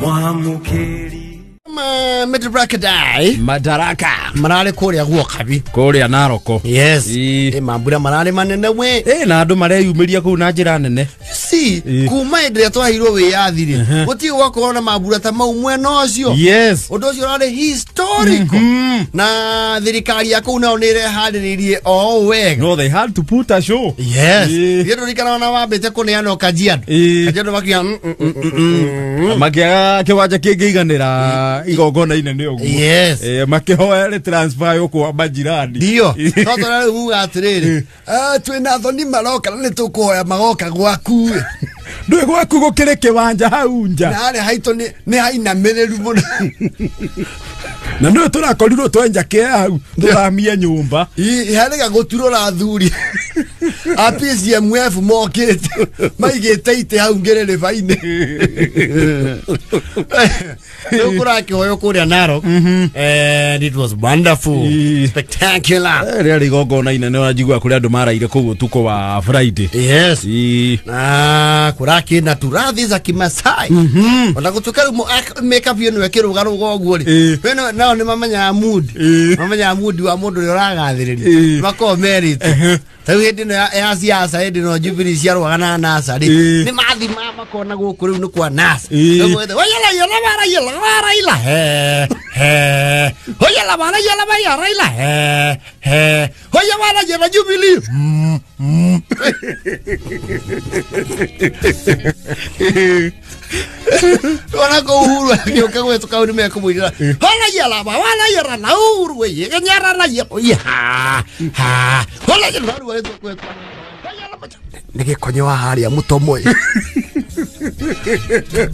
Mwamukeri Medrakadai Madaraka Marale Korea Wakabi Korea Naroko. Yes. Mambura Marale manene we. Na andu mareyumiria ku na njira nene. You see, kuma ende twahiro we yathire. Guti wakorona mambura ta mau mwena ucio. Yes. Undu ucio rale historical. Na thirikari yako na onere hariririe o wega. No, they had to put a show. Yes. Yedo rikana na wabete kuneano Kajiado. Kajiado bakia makia kiwanja kingiganira igongona inene uguo. Yes. Makihoya transfer yo kwa majirani. Dio. Toto rale hu atiriri. Twina thoni maroka na nitukuhoya magoka gwaku. Ndwe gwaku gukire kiwanja hau nja. Na ale haito ni haina mereru muno. Na no turakorirwo twenja ke hau turamia nyumba. Iharega guturora thuri. APCMF mokete. Maigete ite hau ngerere faine. Ukura kihoyo kuria Narok. And it was wonderful. Spectacular. Rĩarĩ igongona inene wajigwa kuri andu maraire kugu tuko wa Friday. Yes. Na kuraki na turathi za Kimasai. Ona gutukari makeup yenu wekirwo rugo ri. Wena nao ni mamanya mood. Mamanya mood wa mundu uragathiriria. Mako merit. Tau hindi no ya siasa hindi no Jubilee ciarwaga na NASA ri. Ni mathima makona guku riu ni kwa NASA. Raila. Hoya Raila. Hoya wala Jubilee. Wana ko Uhuru akioka gwetu kauni me kumwira wala yala na Uhuru we nyara la ya wala yala wetu kwetu nige konyo wa haria mutomoe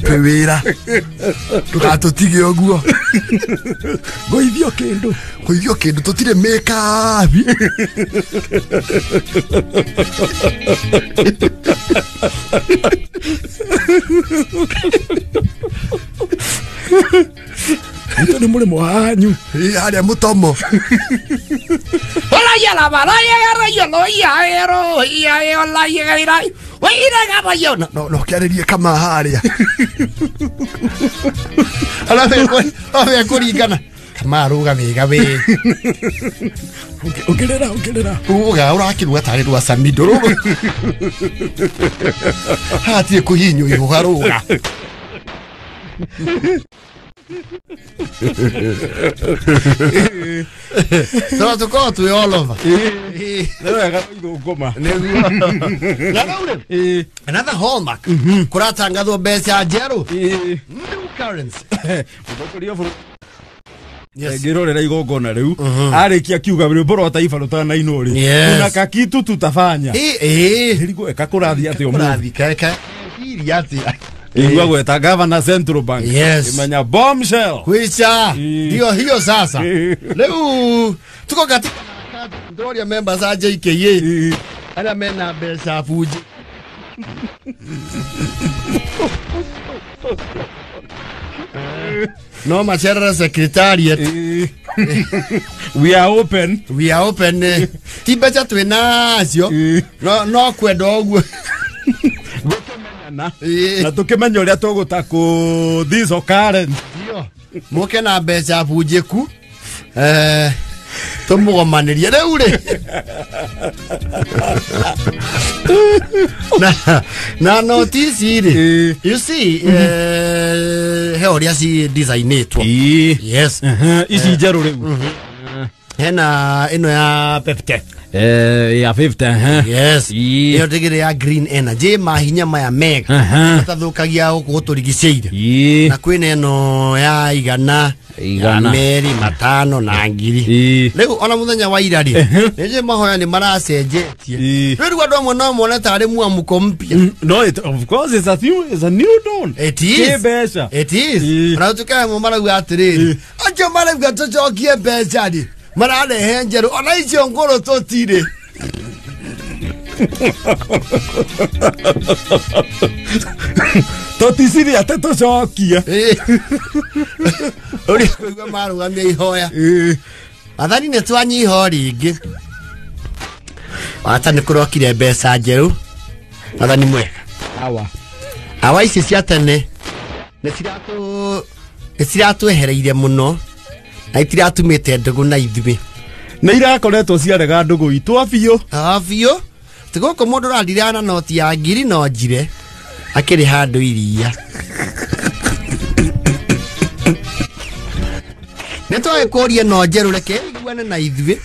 pewira tukatutige oguo goithio kindu tutire makeup Ito ni mulimo wanyu. Haria mutomo. Wala yala no kiaririe kama haria. Ala kuringana. Kama ruga wega we. Ongerera. Uga urakirwa tari rwa Samido. Hati kuhinyo ihugaruga. So to go to all over. Another hallmark. Kuratangathwo mbeca njeru. New currency. Yes. Ngirorera igongona riu arikia kiuga rwimbo rwa taifa rutana inori kuna kakitu tutafanya hiligo ekakurathi ati omurathi kaka hili ati igwa gweta governor Central Bank imenya bombshell kwicha ndio hiyo sasa leo tuko katika Gloria members za JKA ana mena besa fuji no machera secretariat we are open tibecha twenacio no kwenda oguo na tukimenya uria tugutako this current ndio muke na mbeca bujiku tumugomanĩria rĩu rĩ na notice rĩ you see he oria ci designetwo yes ici njeru rĩu hena ino ya Peptec ya 50 yes iyo tigire ya green energy mahinya maya mega tathukagia guturigicĩire na kwina ino ya igana meri matano na ngiri leo ona muthenya wa ira ri nije mahoya ni maracenjetie riu andu amwe no mone tari muamuko mpya no of course it's a new dawn it is na tukae mu mara atiriri acho mara gatochokie beca ri mararehe njeru ona icio ngoro totire totisiri ate tocokia uri kuigwa marugamia ihoya athani ne twanyiho ringi ata ni kurokire mbeca njeru athani mwega awa ici cia tene Nesiratu ehereire muno. Na itiratumite ndugu na ithuĩ. Na irakoretwo ciarega ndugu itu afio. Afio. Tigoko mundu radirana noti ya ngiri no njire. Akiri handu iria. Netoe korie no njeru reke iguane na ithuĩ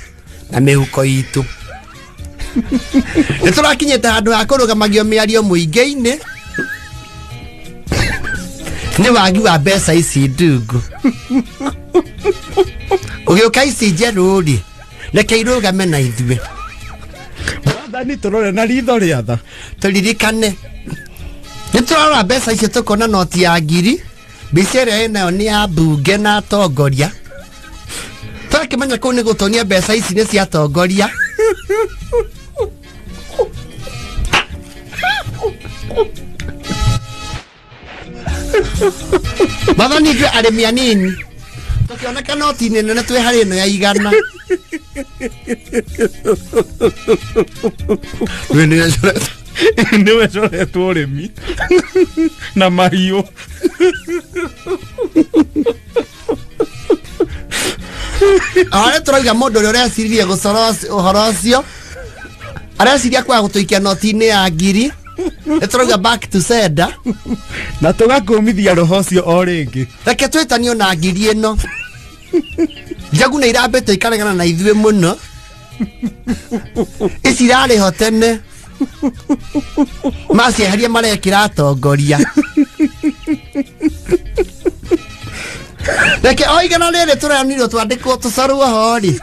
na mihuko itu. Niturakinyite handu ha kurugamagio miario muingi-ini. Ni wagi wa mbeca ici ndungu. Ugiuka ici njeru ri reke irugame na ithuĩ. Mwathani turore na ritho ria tha. Turirikane. Niturora mbeca icio tukona noti ya ngiri. Mbica ĩrĩa ĩnayo nĩ ya mbunge na atongoria. Tũrakĩmenya kũu nĩ gũtonia mbeca ici nĩ cia atongoria. Mathani ithuĩ arĩmi anini tũkĩoneka noti nene twĩ harĩ ĩno ya igana. Niwe coretwo ũrĩmi na mahiũ. Ahora turauga mundu uria ureciririe gucora uhoro ucio areciria kwa gutuikia noti-ini ya ngiri. Turauga back to sender na tugakumithia roho ucio o ringi. Reke twitanio na ngiri ino. Njagu nĩ irambĩte ikaregana na ithuĩ mũno. Ici irarĩ ho tene. Macieheria marekĩra atongoria. Reke o igana rĩrĩ tũreanirwo twandĩkwo tũcorwo ho rĩ.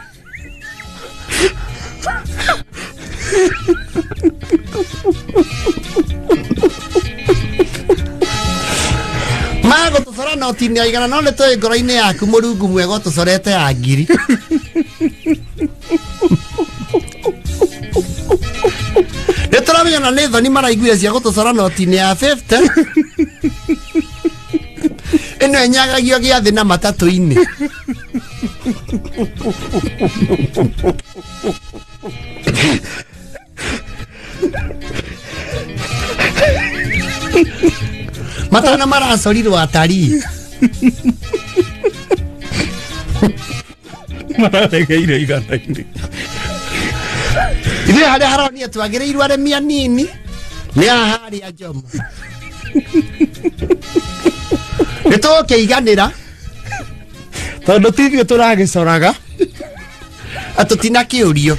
Mago tucora noti-inĩ ya igana no nĩ tũĩ ngoro-inĩ yaku mũrungu mwega ũtũcorete ya ngiri. Nĩ tũramenya na nĩ thoni maraiguire cia gũtũcora noti-inĩ ya 50. Ĩno enyagagio gĩathĩ na matatũ-inĩ. Matana maracorirwo atarii. Mararegeire igana-inĩ. Ithuĩ harĩa haronia twagĩrĩirwo arĩmi anini nĩ haha harĩa Jomo. Nĩtũgũkĩiganĩra tondũ ti ithuĩ tũragĩcoraga atũtina kĩũrio.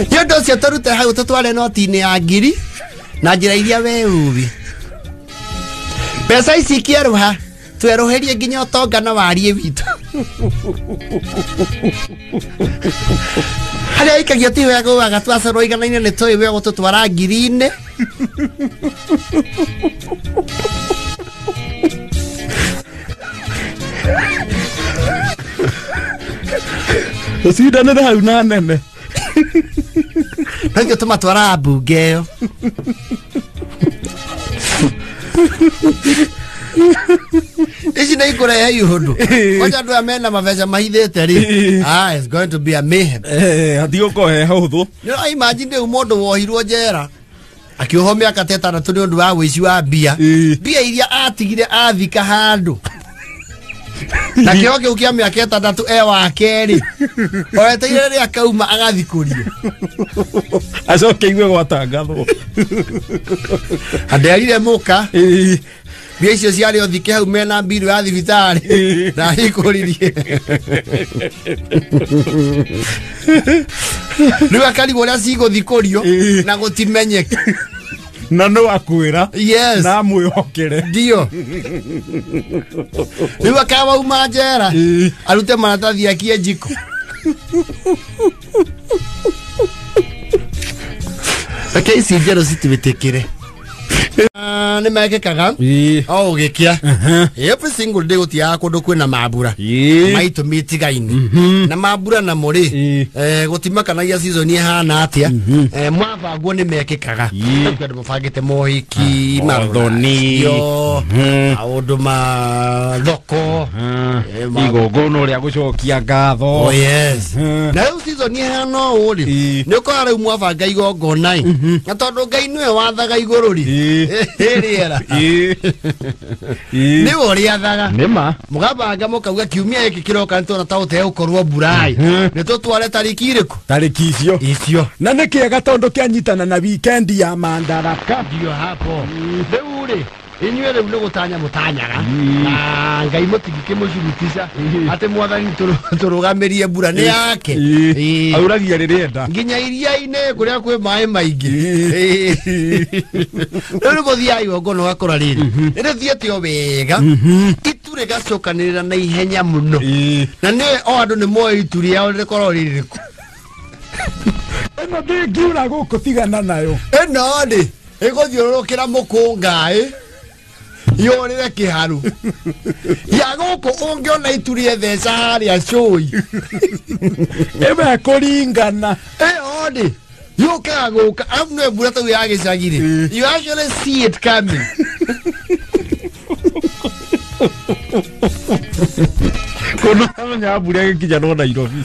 Nĩ ũndũ ũcio tũrute hau tũtware noti-inĩ ya ngiri na njĩra iria we ũĩ. Mbeca ici ikĩerũha twerũhĩrie nginya ũtonga na wariĩ witũ. Harĩa ikagio ti wega gũgaga twacorwo igana-inĩ nĩ tũĩ we gũtũtwara ngiri-inĩ. Tucindanĩre hau na nene. Nĩkĩo tũmatwaraga mbunge ĩyo. Ici nĩ ikũrehe ihũndũ. Kwanja andũ aya mena mabeca mahithĩte rĩ. It's going to be a mayhem. Hatigũkorwo he hũthũ. Nĩ imagine rĩu mũndũ wohirwo njera akĩohwo mĩaka 6 nĩ ũndũ wa wĩici wa mbia. Mbia iria atigire athika handũ. Na kĩo kĩu kĩa mĩaka 6 wa kerĩ. Oeteire rĩrĩa kauma agathikũrio. Acoke igue gwatangathwo. Anderire mũka. Mbia icio ciarĩ othike hau mena mbiru ya thibitarĩ. Na hikũririe. Rĩu akarigwo ũrĩa cigũthikũrio na gũtimenyeke. Na no akwĩra. Yes. Na mwĩhokere. Ndio. Rĩu akauma njera arute maratathi akie njiko. Reke ici njerũ citibĩtĩkĩre. Nĩ mekĩkaga o ũgĩkia every single day gũtiaga kũndũ kwĩna mambura maitũ mĩtigaine na mambura na mũrĩ gũtimakanagia season ihana atĩa mwabangwo nĩ mekĩkaga andũ mabangĩte mohiki mathoni maũndũ ma thoko igongona ũrĩa gũcokia ngatho. Yes. Na rĩu season ihana ũũ rĩ nĩ ũkoraga rĩu mwabanga igongona na tondũ Ngai nĩwe wathaga igũrũ rĩ riera ni woria thaga nima mugabanga mukauga kiumia iki kiroka ntona ta uteo korwo burai ni tutware tariki iriku tariki icio na ni kiega tondu kianyitana na weekend ya Madaraka ndio hapo riu ri inyuĩ rĩu nĩ gũtanya mũtanyaga na Ngai mũtigike mũcurutisha atĩ mwathani tũrũgamirie mbura nĩ yake auragia rĩrĩenda nginya iria-inĩ kũrĩa kwĩ maĩ maingĩ rĩu nĩ mũthiai igongona ũgakora rĩrĩ rĩthiĩte o wega itu rĩgacokanĩrĩra na ihenya mũno na nĩ o andũ nĩ moĩ itu rĩao rĩkorwo rĩrĩ rĩkũ ĩno ndĩngiura gũkũ tigana nayo ĩno rĩ ĩgũthiũrũrũkĩra mũkũnga yorire kiharu ya goko ongiona iturie thesa haria coi ebe kuringana odi yoka goka amwe burata yage sagire you actually see it coming kono nya bure kijana Nairobi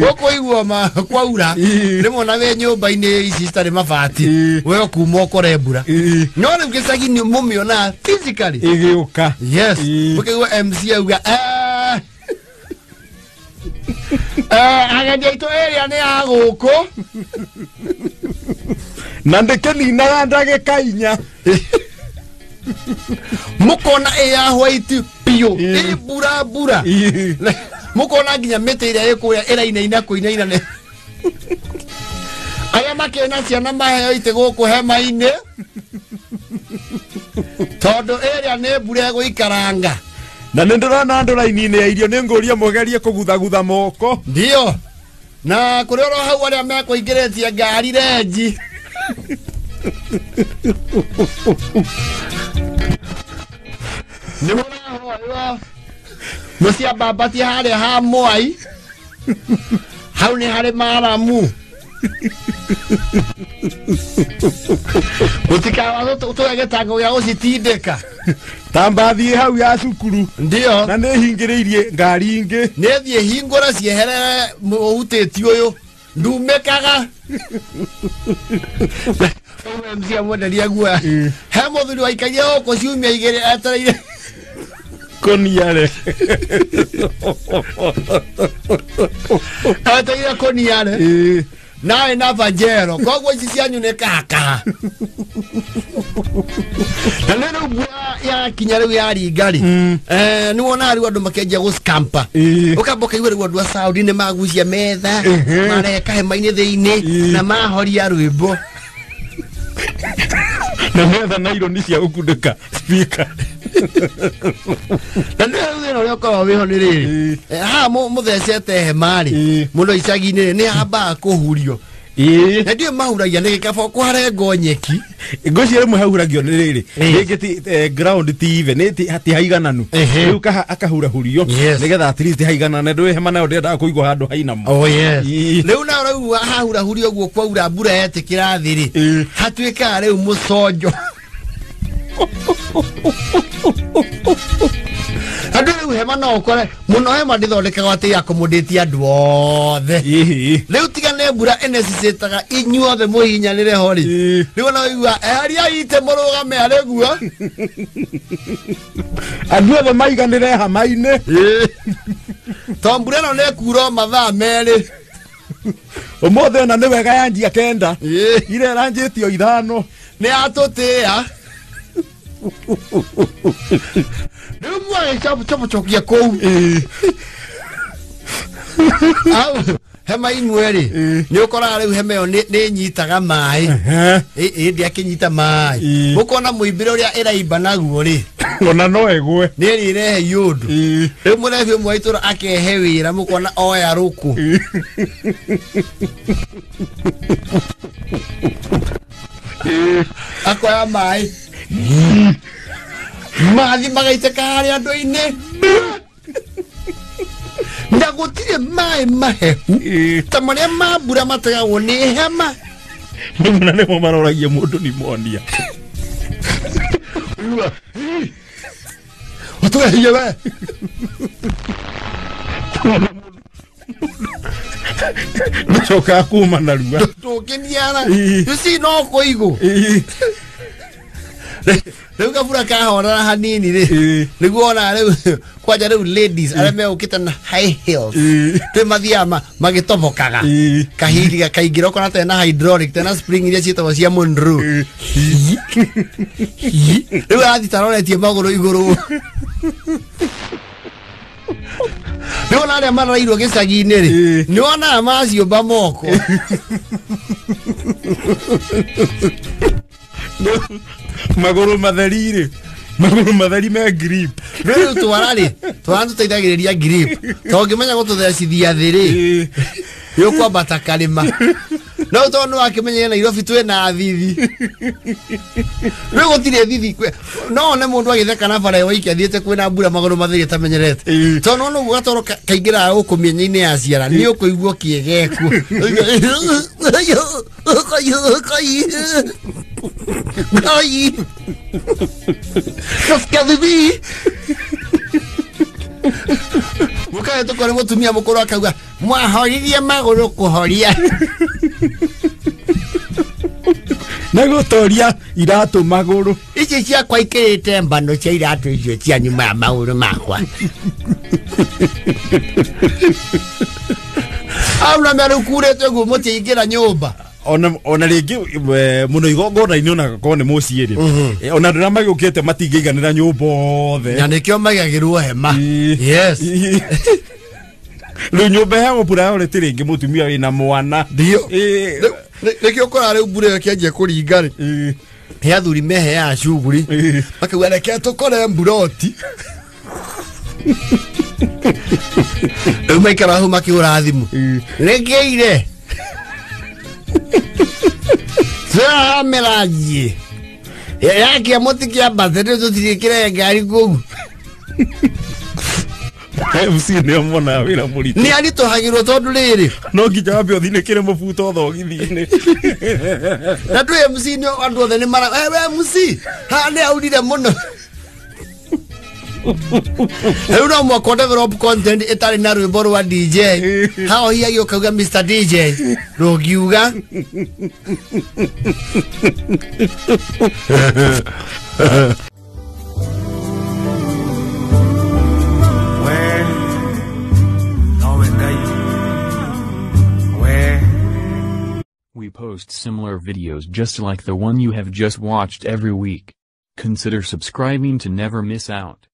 oko igwa ma kwaura rimo na we nyumba-ini ici citari mabati we kuma ukore mbura no rĩu gĩcagi nĩ mũmĩona physically igĩũka yes ũkĩigua MC auga agendi aitũ area nĩ ya gũkũ na ndĩkĩninaga ndagĩka inya mukona ya white pio bura mukona nginya mĩtĩ ĩrĩa ĩkũrĩa ĩrainaina kũinaina ne aya makena ciana maheo itĩ gũkũ hema-inĩ tondũ ĩrĩa nĩ mbura ĩgũikaranga na nĩ ndĩrona andũ raini-inĩ ya irio nĩ ngũria mũgerie kũguthagutha moko ndio na kũrĩ oro hau arĩa mekũingĩrĩtie ngari renji nĩ mũrahoywo mũcia mbambatia harĩa ha Mwai hau nĩ harĩ Maramu utikawa tugegetango gya gucitindika tambathie hau ya cukuru ndio na nĩ hingĩrĩirie ngari ingĩ nĩ thiĩ hingũra cieherere mũhutĩti ũyũ ndumĩkaga mcia mwenderia guoya he mũthuri waikagia gũkũ ciumia igĩrĩ etereire koniare etereire koniare nawe na Pajero koguo ici cianyu nĩ kaka na nĩ mbura ya kinya rĩu ya ringa rĩ nĩ wona rĩu andũ makĩanjia gũcampa ũkamba ũkaigua rĩu andũ a Saudi nĩ magucia metha mareka hema-inĩ thĩinĩ na mahoria rwĩmbo na metha na ironi cia gũkundĩka speaker na nĩ thĩna ũrĩa ũkoragwo wĩho nĩ rĩrĩ haha mũthecete hema rĩ mũndũ icagi-inĩ nĩ ambaga kũhurio na ndiũ mahuragia nĩ gĩkaba kũharengo nyeki ngũciĩ rĩmwe hahuragio nĩ rĩrĩ rĩngĩ ground ti even ti haigananu rĩu akahurahurio nĩgetha at least haiganane ndũĩ hema nayo ndĩendaga kũigwo handũ hainamo rĩu nayo rĩu hahurahurio ũguo kwaura mbura yetĩkĩra thĩ rĩ hatuĩkaga rĩu mũconjo andũ rĩu hema no ũkore mũno hema ndĩthondekagwo atĩ accommodate andũ othe rĩu tiga nĩ mbura ĩnecicĩtaga inyuothe mũhinyanĩre ho rĩ rĩu ona ũigua eheria itĩ mũrũgame arĩ guo andũ othe maiganĩre hama-inĩ to mbura ĩno nĩ kuura mathaa merĩ ũmũthĩ ona nĩ wega yanjia kenda ira ĩranjĩtio ithano nĩ atũtĩa rĩu mwagĩcokia kũu hema imwe rĩ nĩ ũkoraga rĩu hema ĩyo nĩ nyitaga maĩ ĩndĩ akĩnyita maĩ mũkona mũimbĩre ũrĩa ĩraimba naguo rĩ ona no ĩgwe nĩ ĩrĩrehe yũndũ rĩu mũrebi ũmwe wa itũra akehe wĩra mũkona oya rũkũ akoya maĩ mathi magaitĩka harĩa andũ-inĩ na gũtirĩ maĩ mahehu ta marĩa ma mbura mategagwo nĩ hema na nĩmo maroragia mũndũ pneumonia ũtũrehie we nĩcokaga kuma narua ndũkĩniara ici no kũigũ Riu kabura kahora hanini ri niguo ona riu kwaja riu ladies areme ukita na high heels twe mathiama magitobokaga kahiri kaingira ukona tena hydraulic tena spring iria cietagwo cia Monroe riu athi taronetie maguru iguru niona aria marairwo gicagi-inĩ ri niona maciũmba moko maguru matheri me grip riu tũteithagĩrĩria grip tongĩmenya gũtũthecithia thĩ ri yũkwambata karĩma no tondũ wakĩmenya Nairobi twĩna thithi riu gũtirĩ thithi no ne mũndũ agĩtheka na bara ĩyo athiĩte kwĩna mbura magũrũ matheri atamenyerete tondũ no gatoro kaingĩra gũkũ mĩenya-inĩ ya ciara nĩ ũkũigua kĩegeku Kai Kaskadhibi Mukae tukore mutumia mukuru akauga mwahoririe maguru kuhoria na gutoria iratu maguru ici ciakwa ikirite mbano cia iratu icio cia nyuma ya maguru makwa auna merukurete guo mutingira nyumba ona ringi muno igongona-inĩ ona gakorwo nĩ mũciĩ rĩ ona ndĩra magĩũkĩte matingĩiganĩra nyũmba othe na nĩkĩo magagĩrwo hema yes rĩu nyũmba ya mbura yorete rĩngĩ mũtumia wĩna mwana ndio nĩkĩo ũkora rĩu mbura ĩyo kĩanjia kũringa rĩ he athuri meheaga cuguri makauga reke tũkore mburoti rĩu maikara hau makĩhũra thimũ rĩngĩire Melaji yake motikia bateri tutirikire ngari gugu MC nĩ mona wĩra mũritũ nĩ aritohagirwo tondu rĩrĩ no nginya wambe ũthinĩkĩre mũbuto thogithiinĩ na tu MC nĩ andũ othe nĩ mara MC ha nĩ aurire mũno rĩu no mwako develop content itarĩ na rwĩmbo rwa DJ hao hiagio kauga Mr DJ rũngiuga We post similar videos just like the one you have just watched every week. Consider subscribing to never miss out.